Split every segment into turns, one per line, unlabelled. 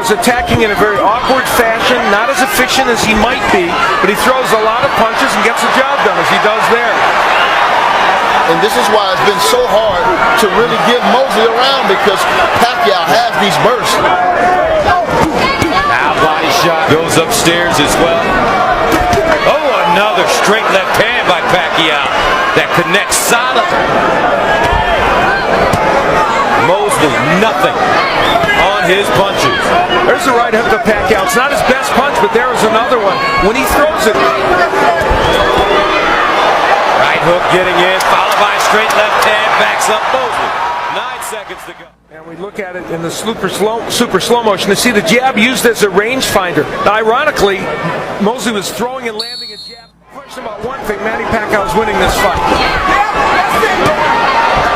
Pacquiao's attacking in a very awkward fashion, not as efficient as he might be, but he throws a lot of punches and gets the job done as he does there.
And this is why it's been so hard to really get Mosley around, because Pacquiao has these bursts.
Now body shot goes upstairs as well. Oh, another straight left hand by Pacquiao that connects solid. Mosley, nothing on his punches.
There's the right hook to Pacquiao. It's not his best punch, but there is another one. When he throws it.
Right hook getting in, followed by a straight left hand, backs up Mosley. 9 seconds to go.
And we look at it in the super slow motion to see the jab used as a rangefinder. Now, ironically, Mosley was throwing and landing a jab. Question about one thing, Manny Pacquiao is winning this fight.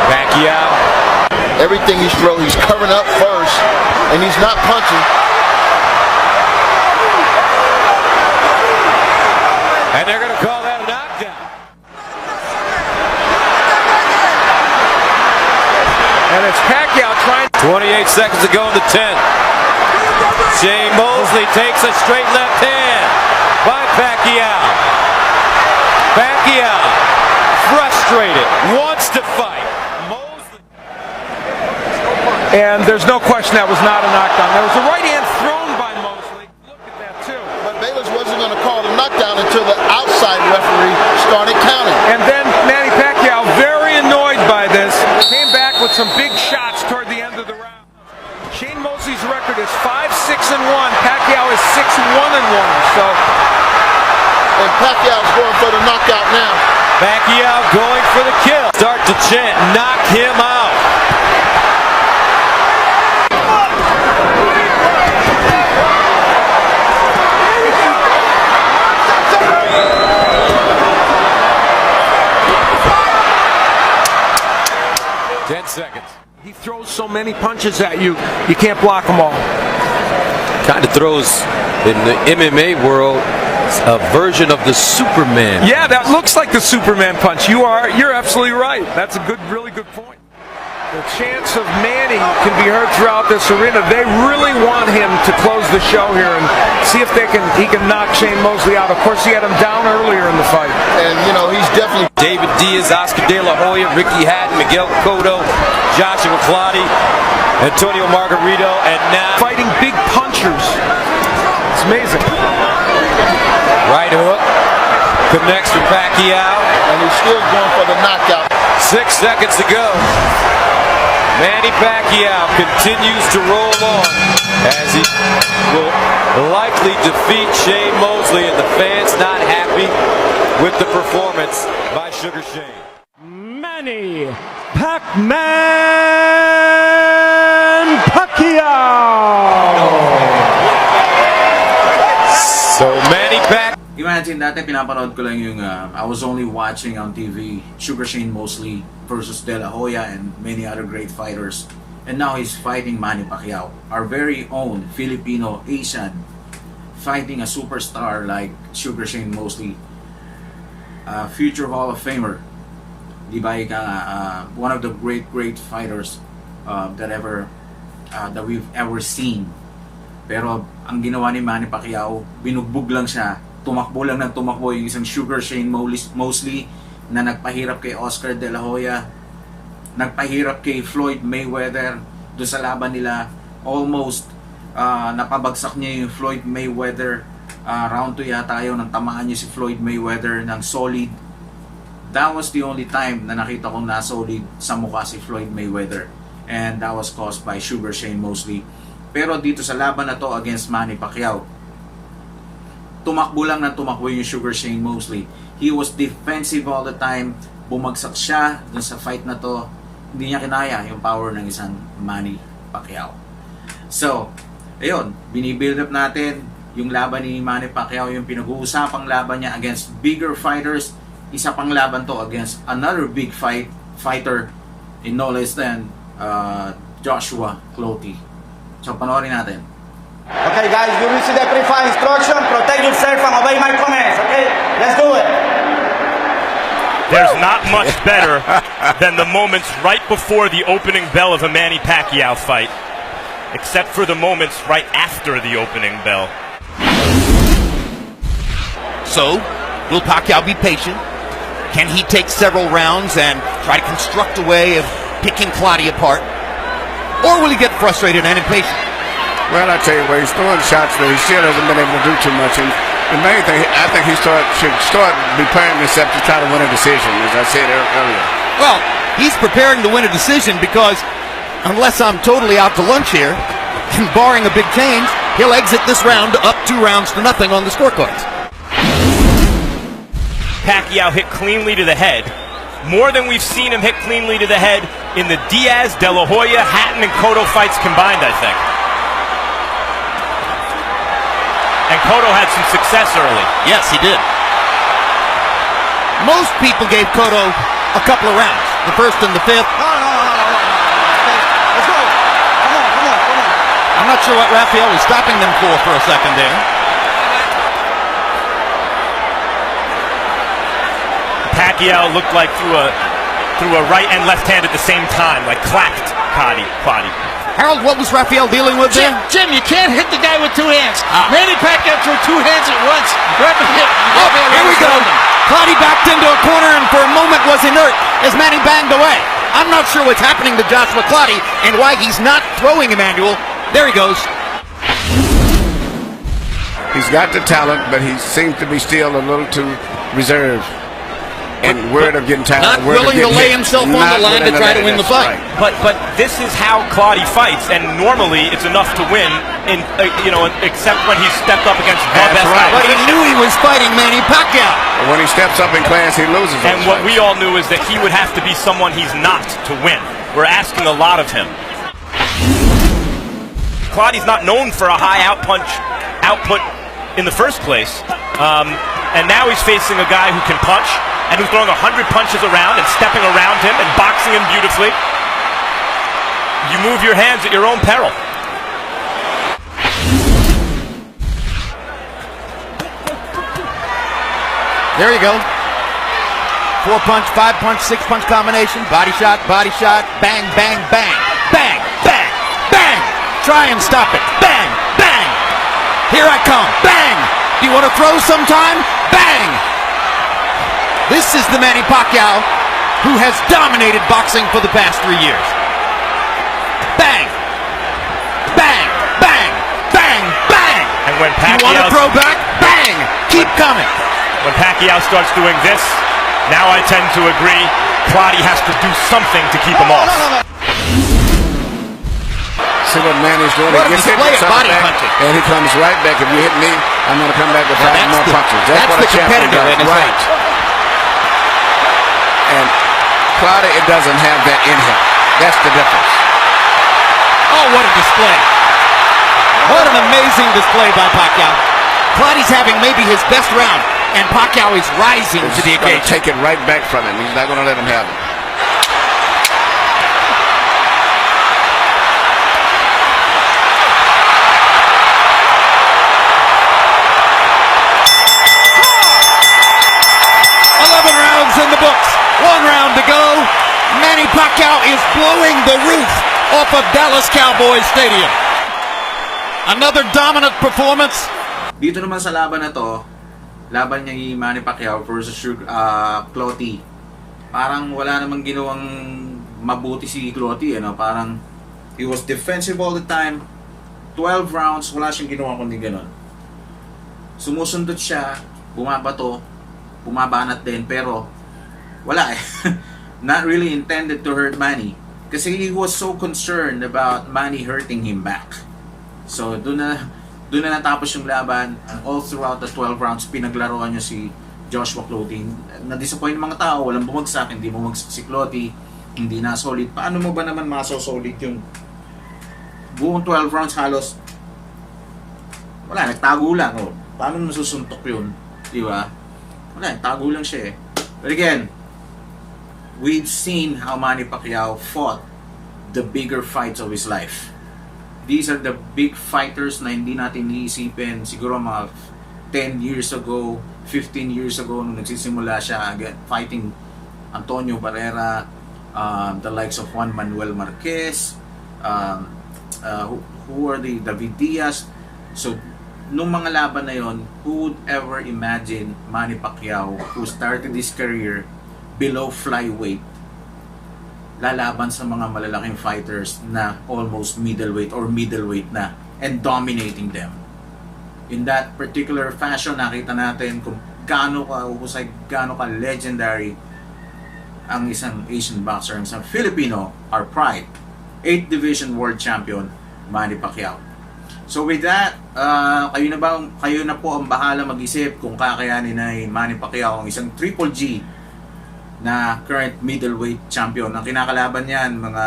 Pacquiao.
Everything he's throwing, he's covering up first, and he's not punching.
And they're going to call that a knockdown.
And it's Pacquiao trying.
28 seconds to go in the 10th. Shane Mosley takes a straight left hand by Pacquiao. Pacquiao, frustrated, wants to fight.
And there's no question that was not a knockdown. There was a right hand thrown by Mosley. Look at that, too.
But Bayless wasn't going to call the knockdown until the outside referee started counting.
And then Manny Pacquiao, very annoyed by this, came back with some big shots toward the end of the round. Shane Mosley's record is 5-6-1. Pacquiao is 6-1-1. So,
and Pacquiao's going for the knockout now.
Pacquiao going for the kill. Start to chant, knock him out. Seconds.
He throws so many punches at you, you can't block them all.
Kind of throws, in the MMA world, a version of the Superman.
Yeah, that looks like the Superman punch. You're absolutely right. That's a really good point. The chants of Manny can be heard throughout this arena. They really want him to close the show here and see if he can knock Shane Mosley out. Of course, he had him down earlier in the fight.
And, you know, he's definitely...
David Diaz, Oscar De La Hoya, Ricky Hatton, Miguel Cotto, Joshua Clottey, Antonio Margarito, and now...
Fighting big punchers. It's amazing.
Right hook. Connects with Pacquiao.
And he's still going for the knockout.
6 seconds to go. Manny Pacquiao continues to roll on as he will likely defeat Shane Mosley, and the fans not happy with the performance by Sugar Shane.
Manny Pac-Man Pacquiao!
So Manny Pacquiao.
Imagine, dati pinapanood ko lang yung I was only watching on TV Sugar Shane Mosley versus De La Hoya and many other great fighters, and now he's fighting Manny Pacquiao, our very own Filipino Asian, fighting a superstar like Sugar Shane Mosley, future Hall of Famer, di ba? One of the great fighters that we've ever seen. Pero ang ginawa ni Manny Pacquiao, binugbog lang siya. Tumakbo lang ng tumakbo yung isang Sugar Shane Mosley na nagpahirap kay Oscar De La Hoya, nagpahirap kay Floyd Mayweather doon sa laban nila. Almost napabagsak niya yung Floyd Mayweather. Round 2 yata yun, nang tamaan niya si Floyd Mayweather ng solid. That was the only time na nakita kong na-solid sa mukha si Floyd Mayweather, and that was caused by Sugar Shane Mosley. Pero dito sa laban na to against Manny Pacquiao, tumakbo lang na tumakbo yung Sugar Shane Mosley. He was defensive all the time. Bumagsak siya dun sa fight na to. Hindi niya kinaya yung power ng isang Manny Pacquiao. So, ayun, binibuild up natin yung laban ni Manny Pacquiao, yung pinag-uusapang laban niya against bigger fighters. Isa pang laban to against another big fighter in no less than Joshua Clottey. So, panoorin natin.
Okay guys, you will see the pre-fight instruction. Protect yourself and obey my commands, okay? Let's do it.
There's not much better than the moments right before the opening bell of a Manny Pacquiao fight. except for the moments right after the opening bell.
So, will Pacquiao be patient? Can he take several rounds and try to construct a way of picking Clottey apart? Or will he get frustrated and impatient?
Well, I tell you what, he's throwing shots, but he still hasn't been able to do too much. And the main thing, I think he should start preparing himself to try to win a decision, as I said earlier.
Well, he's preparing to win a decision because, unless I'm totally out to lunch here, and barring a big change, he'll exit this round up 2-0 on the scorecards.
Pacquiao hit cleanly to the head. More than we've seen him hit cleanly to the head in the Diaz, De La Hoya, Hatton, and Cotto fights combined, I think. And Cotto had some success early.
Yes, he did. Most people gave Cotto a couple of rounds. The first and the fifth.
No. Let's go. Come on.
I'm not sure what Rafael was stopping them for a second there.
Pacquiao looked like threw a right and left hand at the same time, like clacked Clottey.
Harold, what was Rafael dealing with there?
Jim, you can't hit the guy with two hands. Manny Pacquiao threw two hands at once.
Here we go. Clottey backed into a corner and for a moment was inert as Manny banged away. I'm not sure what's happening to Joshua Clottey and why he's not throwing Emmanuel. There he goes.
He's got the talent, but he seems to be still a little too reserved. And word of getting tired.
Not willing to lay himself on the line to try to win the fight.
But this is how Clottey fights, and normally it's enough to win, except when he's stepped up against the best guy.
But he knew he was fighting Manny Pacquiao.
When he steps up in class, he loses.
And what we all knew is that he would have to be someone he's not to win. We're asking a lot of him. Clottey's not known for a high output in the first place, and now he's facing a guy who can punch and who's throwing 100 punches around and stepping around him and boxing him beautifully. You move your hands at your own peril.
There you go. 4-punch, 5-punch, 6-punch combination. Body shot, bang, bang, bang. Bang, bang, bang. Try and stop it. Bang, bang. Here I come. Bang. Do you want to throw sometime? Bang. This is the Manny Pacquiao who has dominated boxing for the past 3 years. Bang. Bang, bang, bang, bang.
And when
You want to throw back? Bang. Keep coming.
When Pacquiao starts doing this, now I tend to agree, Clottey has to do something to keep him off.
See what Manny's doing.
What
He
a
gets hit
display
with
of body
something back,
punching.
and he comes right back. If you hit me, I'm going to come back with 5 more punches.
That's
what
the
a champion
competitor
does.
in his
Right. And Clottey, it doesn't have that in him. That's the difference.
Oh, what a display. What an amazing display by Pacquiao. Clottey's having maybe his best round, and Pacquiao is rising to the
He's going to
occasion.
take it right back from him. He's not going to let him have it.
In the books. 1 round to go. Manny Pacquiao is blowing the roof off of Dallas Cowboys Stadium. Another dominant performance.
Dito naman sa laban na to, laban niya ni Manny Pacquiao versus Clottey. Parang wala namang ginawang mabuti si Clottey, parang he was defensive all the time. 12 rounds, wala siyang ginawa kundi gano'n. Sumusundot siya, bumabato, bumabanat din, pero wala eh. Not really intended to hurt Manny. Kasi he was so concerned about Manny hurting him back. So, doon na natapos yung laban. All throughout the 12 rounds, pinaglaruan niya si Joshua Clottey. Na-disappoint yung mga tao, walang bumagsak, hindi bumagsak si Clottey, hindi na solid. Paano mo ba naman maso-solid yung buong 12 rounds halos? Wala, nagtago lang. Oh. Paano nasusuntok yun? Di ba? Wala, nagtago lang siya eh. But again, we've seen how Manny Pacquiao fought the bigger fights of his life. These are the big fighters na hindi natin iisipin siguro mga 10 years ago, 15 years ago nung nagsisimula siya fighting Antonio Barrera, the likes of Juan Manuel Marquez, who are the David Diaz. So, nung mga laban na yon, who would ever imagine Manny Pacquiao, who started his career below flyweight, lalaban sa mga malalaking fighters na almost middleweight or middleweight na and dominating them. In that particular fashion, nakita natin kung gaano ka uhusay, gaano ka legendary ang isang Asian boxer, ang isang Filipino, our pride, 8th Division World Champion, Manny Pacquiao. So with that, kayo na po ang bahala mag-isip kung kakayanin ay Manny Pacquiao ang isang Triple G na current middleweight champion. Ang kinakalaban niyan, mga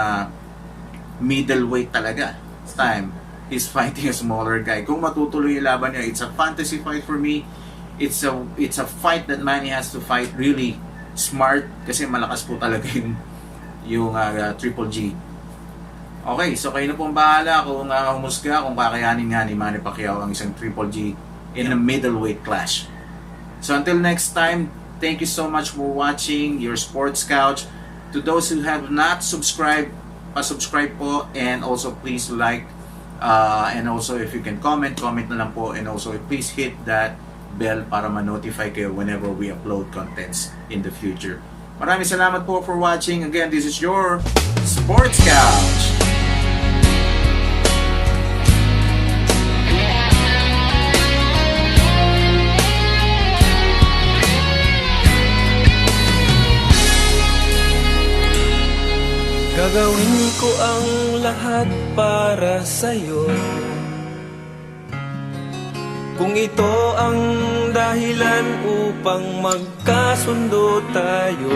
middleweight talaga. This time, he's fighting a smaller guy. Kung matutuloy yung laban niya, it's a fantasy fight for me. It's a fight that Manny has to fight really smart kasi malakas po talaga yung Triple G. Okay, so kayo na pong bahala kung humusga kung kakayanin nga ni Manny Pacquiao ang isang Triple G in a middleweight clash. So until next time, thank you so much for watching your Sports Couch. To those who have not subscribed, pa-subscribe po, and also please like, and also if you can comment na lang po, and also please hit that bell para ma-notify kayo whenever we upload contents in the future. Maraming salamat po for watching. Again, this is your Sports Couch.
Gagawin ko ang lahat para sa'yo. Kung ito ang dahilan upang magkasundo tayo.